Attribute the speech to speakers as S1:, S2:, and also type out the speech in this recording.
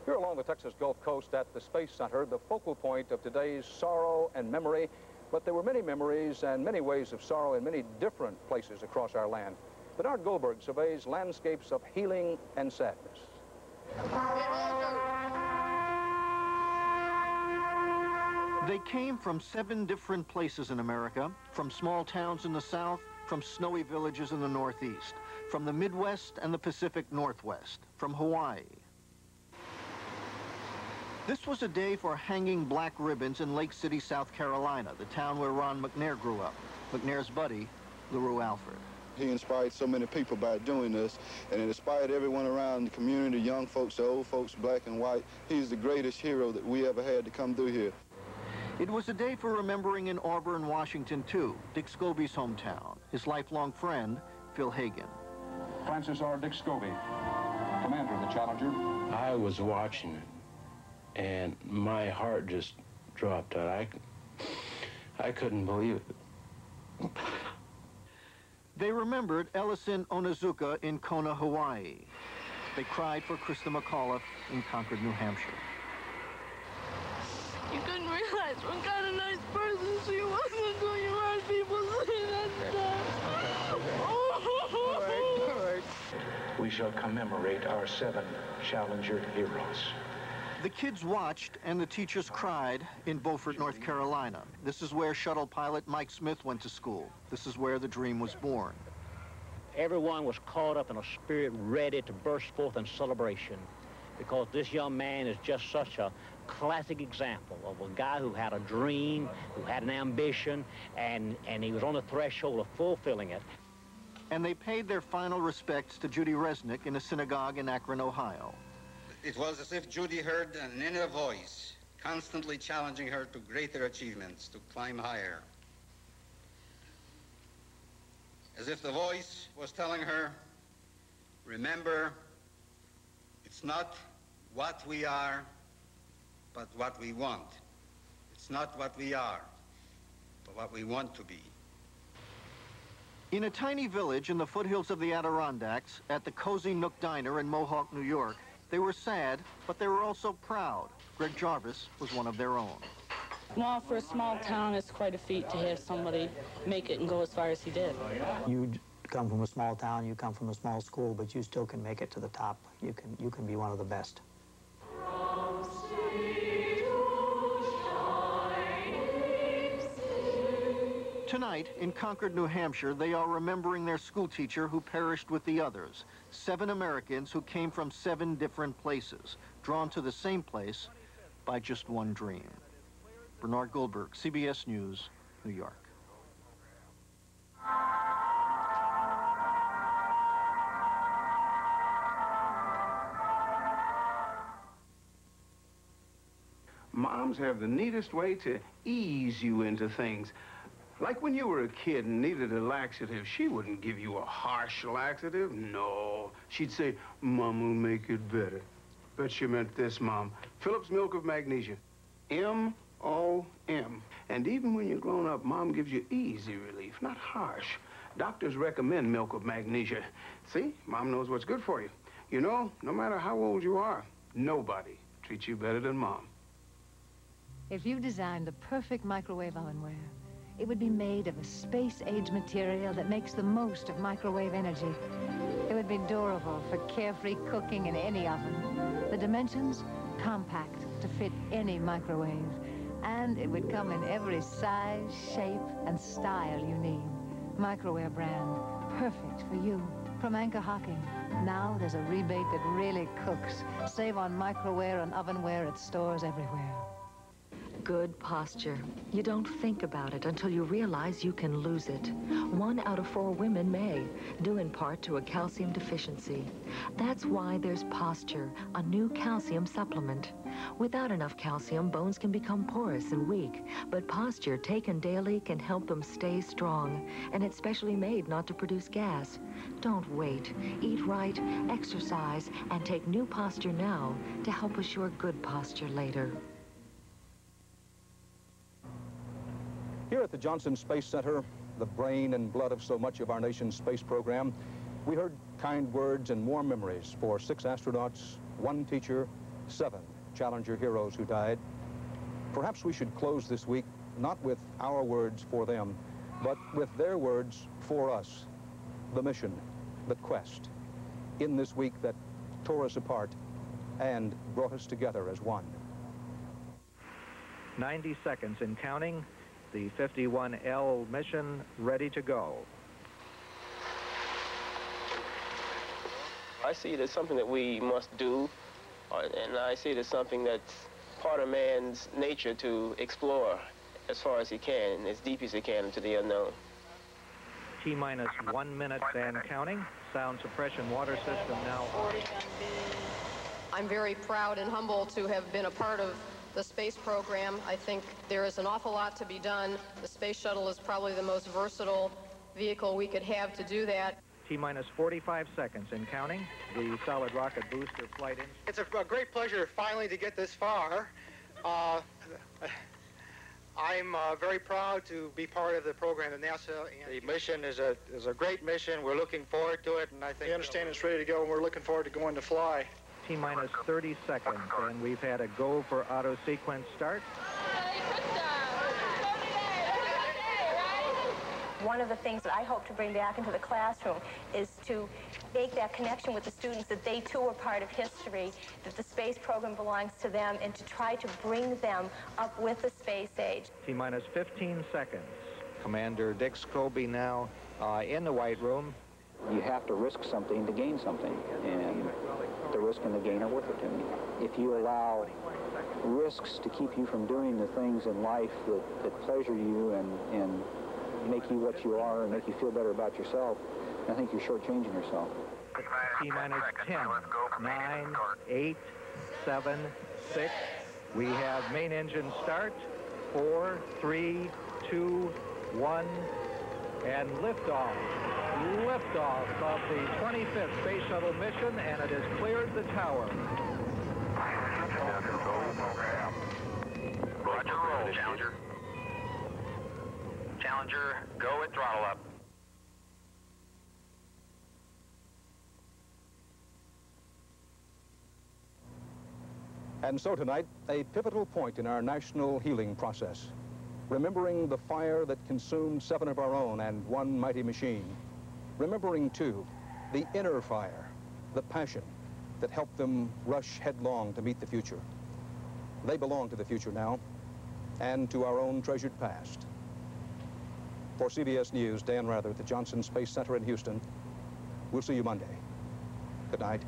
S1: Here along the Texas Gulf Coast at the Space Center, the focal point of today's sorrow and memory, but there were many memories and many ways of sorrow in many different places across our land. Bernard Goldberg surveys landscapes of healing and sadness.
S2: They came from 7 different places in America, from small towns in the South, from snowy villages in the Northeast, from the Midwest and the Pacific Northwest, from Hawaii. This was a day for hanging black ribbons in Lake City, South Carolina, the town where Ron McNair grew up. McNair's buddy, LaRue Alford.
S3: He inspired so many people by doing this, and it inspired everyone around the community, young folks, the old folks, black and white. He's the greatest hero that we ever had to come through here.
S2: It was a day for remembering in Auburn, Washington, too, Dick Scobie's hometown, his lifelong friend, Phil Hagen.
S1: Francis R. Dick Scobie, commander of the Challenger.
S4: I was watching it, and my heart just dropped out. I couldn't believe it.
S2: They remembered Ellison Onizuka in Kona, Hawaii. They cried for Krista McAuliffe in Concord, New Hampshire.
S5: You couldn't realize what kind of nice person she was until you heard people say that stuff.
S6: All right. We shall commemorate our 7 Challenger heroes.
S2: The kids watched and the teachers cried in Beaufort, North Carolina. This is where shuttle pilot Mike Smith went to school. This is where the dream was born.
S7: Everyone was caught up in a spirit ready to burst forth in celebration, because this young man is just such a classic example of a guy who had a dream, who had an ambition, and he was on the threshold of fulfilling it.
S2: And they paid their final respects to Judy Resnick in a synagogue in Akron, Ohio.
S8: It was as if Judy heard an inner voice, constantly challenging her to greater achievements, to climb higher. As if the voice was telling her, remember, it's not what we are, but what we want. It's not what we are, but what we want to be.
S2: In a tiny village in the foothills of the Adirondacks, at the Cozy Nook Diner in Mohawk, New York, they were sad, but they were also proud. Greg Jarvis was one of their own.
S9: Well, for a small town, it's quite a feat to have somebody make it and go as far as he did.
S10: You come from a small town, you come from a small school, but you still can make it to the top. You can be one of the best.
S2: Tonight, in Concord, New Hampshire, they are remembering their school teacher who perished with the others. 7 Americans who came from 7 different places, drawn to the same place by just one dream. Bernard Goldberg, CBS News, New York.
S11: Moms have the neatest way to ease you into things. Like when you were a kid and needed a laxative, she wouldn't give you a harsh laxative. No, she'd say, Mom will make it better. Bet she meant this, Mom. Phillips Milk of Magnesia. M-O-M. And even when you're grown up, Mom gives you easy relief, not harsh. Doctors recommend Milk of Magnesia. See, Mom knows what's good for you. You know, no matter how old you are, nobody treats you better than Mom.
S12: If you designed the perfect microwave ovenware, it would be made of a space-age material that makes the most of microwave energy. It would be durable for carefree cooking in any oven. The dimensions, compact to fit any microwave. And it would come in every size, shape, and style you need. Microwave brand, perfect for you. From Anchor Hocking, now there's a rebate that really cooks. Save on microwave and ovenware at stores everywhere.
S13: Good posture. You don't think about it until you realize you can lose it. 1 out of 4 women may, due in part to a calcium deficiency. That's why there's Posture, a new calcium supplement. Without enough calcium, bones can become porous and weak, but Posture taken daily can help them stay strong, and it's specially made not to produce gas. Don't wait. Eat right, exercise, and take new Posture now to help assure good posture later.
S1: Here at the Johnson Space Center, the brain and blood of so much of our nation's space program, we heard kind words and warm memories for 6 astronauts, 1 teacher, 7 Challenger heroes who died. Perhaps we should close this week not with our words for them, but with their words for us. The mission, the quest, in this week that tore us apart and brought us together as one.
S14: 90 seconds and counting. The 51L mission ready to go.
S15: I see it as something that we must do, and I see it as something that's part of man's nature to explore as far as he can, as deep as he can into the unknown.
S14: T-minus 1 minute and counting. Sound suppression water system now on.
S16: I'm very proud and humbled to have been a part of the space program. I think there is an awful lot to be done. The space shuttle is probably the most versatile vehicle we could have to do that.
S14: T-minus 45 seconds and counting. The solid rocket booster flight in.
S17: It's a great pleasure finally to get this far. I'm very proud to be part of the program at NASA. And the mission is a great mission. We're looking forward to it, and I think we understand it's ready to go, and we're looking forward to going to fly.
S14: T-minus 30 seconds, and we've had a go for auto sequence start.
S18: One of the things that I hope to bring back into the classroom is to make that connection with the students that they too are part of history, that the space program belongs to them, and to try to bring them up with the space age.
S14: T-minus 15 seconds. Commander Dick Scobie now in the White Room.
S19: You have to risk something to gain something, and the risk and the gain are worth it to me. If you allow risks to keep you from doing the things in life that pleasure you and make you what you are and make you feel better about yourself, I think you're shortchanging yourself.
S14: T-minus 10, 9, 8, 7, 6. We have main engine start. 4, 3, 2, 1, and liftoff. Liftoff of the 25th Space Shuttle mission, and it has cleared the tower.
S20: Roger, roll, Challenger. Challenger, go at throttle up.
S1: And so tonight, a pivotal point in our national healing process, remembering the fire that consumed 7 of our own and 1 mighty machine. Remembering, too, the inner fire, the passion that helped them rush headlong to meet the future. They belong to the future now, and to our own treasured past. For CBS News, Dan Rather at the Johnson Space Center in Houston. We'll see you Monday. Good night.